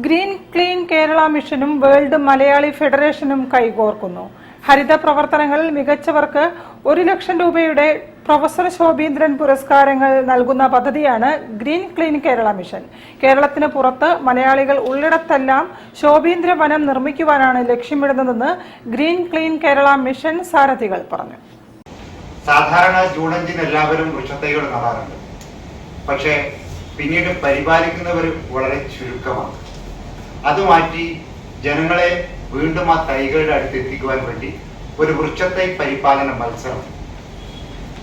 Green clean Kerala മിഷനും world Malayali ഫെഡറേഷനും കൈകോർക്കുന്നു. ഹരിത പ്രവർത്തനങ്ങളിൽ മികച്ചവർക്ക് 1 ലക്ഷം രൂപയുടെ പ്രൊഫസർ ശോഭീന്ദ്രൻ പുരസ്കാരങ്ങൾ നൽകുന്ന പദ്ധതിയാണ് ഗ്രീൻ ക്ലീൻ കേരള മിഷൻ. കേരളത്തിന് പുറത്ത് മലയാളികൾ ഉള്ളിടത്തെല്ലാം ശോഭീന്ദ്ര വനം നിർമ്മിക്കുവാനാണ് ലക്ഷ്യമിടുന്നതെന്ന് ഗ്രീൻ ക്ലീൻ കേരള മിഷൻ സാരഥികൾ പറഞ്ഞു. സാധാരണ ജൂൺ 5 എല്ലാവരും വൃക്ഷത്തൈകൾ നടാറുണ്ട്. പക്ഷേ പിന്നീട് പരിപാലിക്കുന്നവർ വളരെ ചുരുക്കമാണ്. അത് മാറ്റി ജനങ്ങളെ വീണ്ടും ആ തൈകളുടെ അടുത്ത് എത്തിക്കുവാൻ വേണ്ടി ഒരു വൃക്ഷത്തൈ പരിപാലന മത്സരം.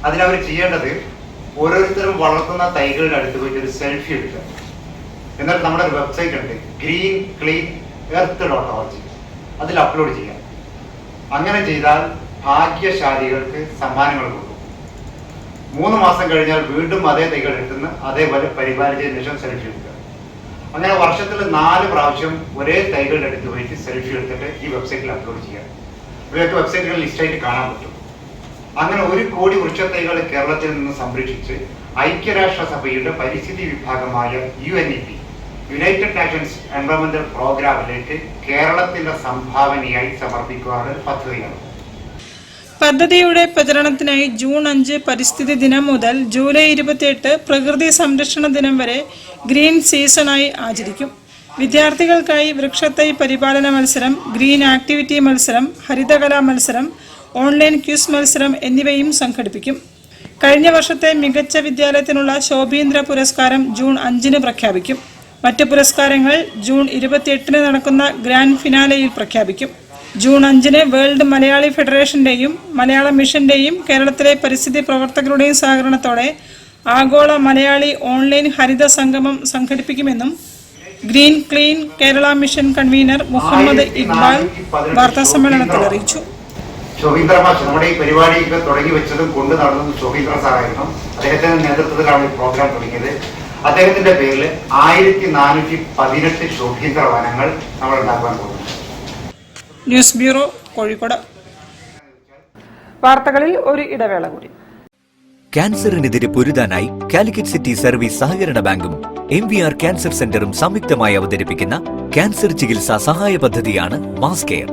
അതിനവർ ചെയ്യേണ്ടത് ഓരോരുത്തരും വളർത്തുന്ന തൈകളുടെ അടുത്ത് പോയിട്ട് ഒരു സെൽഫി എടുക്കുക. എന്നിട്ട് നമ്മുടെ ഒരു വെബ്സൈറ്റ് ഉണ്ട്, greencleanearth.org, അതിൽ അപ്ലോഡ് ചെയ്യാം. അങ്ങനെ ചെയ്താൽ ഭാഗ്യശാലികൾക്ക് സമ്മാനങ്ങൾ കൊടുക്കും. 3 മാസം കഴിഞ്ഞാൽ വീണ്ടും അതേ തൈകൾ എടുത്തുന്ന അതേപോലെ പരിപാലിച്ചതിന് ശേഷം സെൽഫി എടുക്കുക. അങ്ങനെ വർഷത്തിൽ 4 പ്രാവശ്യം ഒരേ തൈകളുടെ അടുത്ത് പോയിട്ട് സെൽഫി എടുത്തിട്ട് ഈ വെബ്സൈറ്റിൽ അപ്ലോഡ് ചെയ്യാം. ഇവയൊക്കെ വെബ്സൈറ്റുകൾ ലിസ്റ്റായിട്ട് കാണാൻ പറ്റും. അങ്ങനെ 1 കോടി വൃക്ഷത്തൈകൾ കേരളത്തിൽ നിന്ന് സംരക്ഷിച്ച് ഐക്യരാഷ്ട്രസഭയുടെ പരിസ്ഥിതി വിഭാഗമായ UNEP, യുണൈറ്റഡ് നേഷൻസ് എൻവയോൺമെന്റൽ പ്രോഗ്രാമിലേക്ക് കേരളത്തിന്റെ സംഭാവനയായി സമർപ്പിക്കുവാനുള്ള പദ്ധതിയാണ്. പദ്ധതിയുടെ പ്രചരണത്തിനായി ജൂൺ 5 പരിസ്ഥിതി ദിനം മുതൽ ജൂലൈ 28 പ്രകൃതി സംരക്ഷണ ദിനം വരെ ഗ്രീൻ സീസണായി ആചരിക്കും. വിദ്യാർത്ഥികൾക്കായി വൃക്ഷത്തൈ പരിപാലന മത്സരം, ഗ്രീൻ ആക്ടിവിറ്റി മത്സരം, ഹരിതകലാ മത്സരം, ഓൺലൈൻ ക്വിസ് മത്സരം എന്നിവയും സംഘടിപ്പിക്കും. കഴിഞ്ഞ വർഷത്തെ മികച്ച വിദ്യാലയത്തിനുള്ള ശോഭീന്ദ്ര പുരസ്കാരം ജൂൺ 5 പ്രഖ്യാപിക്കും. മറ്റ് പുരസ്കാരങ്ങൾ ജൂൺ 28 നടക്കുന്ന ഗ്രാൻഡ് ഫിനാലെയിൽ പ്രഖ്യാപിക്കും. ജൂൺ 5 വേൾഡ് മലയാളി ഫെഡറേഷന്റെയും മലയാള മിഷന്റെയും കേരളത്തിലെ പരിസ്ഥിതി പ്രവർത്തകരുടെയും സഹകരണത്തോടെ ആഗോള മലയാളി ഓൺലൈൻ ഹരിത സംഗമം സംഘടിപ്പിക്കുമെന്നും green clean Kerala mission convener Muhammad Iqbal വാർത്താസമ്മേളനത്തിൽ അറിയിച്ചു. ശോഭീന്ദ്ര മാഷ് നമ്മുടെ ഈ പരിപാടിയൊക്കെ തുടങ്ങി വെച്ചതും കൊണ്ടു നടന്നതും ശോഭീന്ദ്ര സാറായിരുന്നു. അദ്ദേഹത്തിന്റെ നേതൃത്വത്തിലാണ് ഈ പ്രോഗ്രാം തുടങ്ങിയത്. അദ്ദേഹത്തിന്റെ പേരിൽ 1418 ശോഭീന്ദ്ര വനങ്ങൾ നമ്മൾ ഉണ്ടാക്കാൻ പോകുന്നു. News bureau, Kozhikode. വാർത്തകളിൽ ഒരു ഇടവേള കൂടി. ക്യാൻസറിനെതിരെ പൊരുതാനായി കാലിക്കറ്റ് സിറ്റി സർവീസ് സഹകരണ ബാങ്കും MVR ക്യാൻസർ സെന്ററും സംയുക്തമായി അവതരിപ്പിക്കുന്ന ക്യാൻസർ ചികിത്സാ സഹായ പദ്ധതിയാണ് മാസ് കെയർ.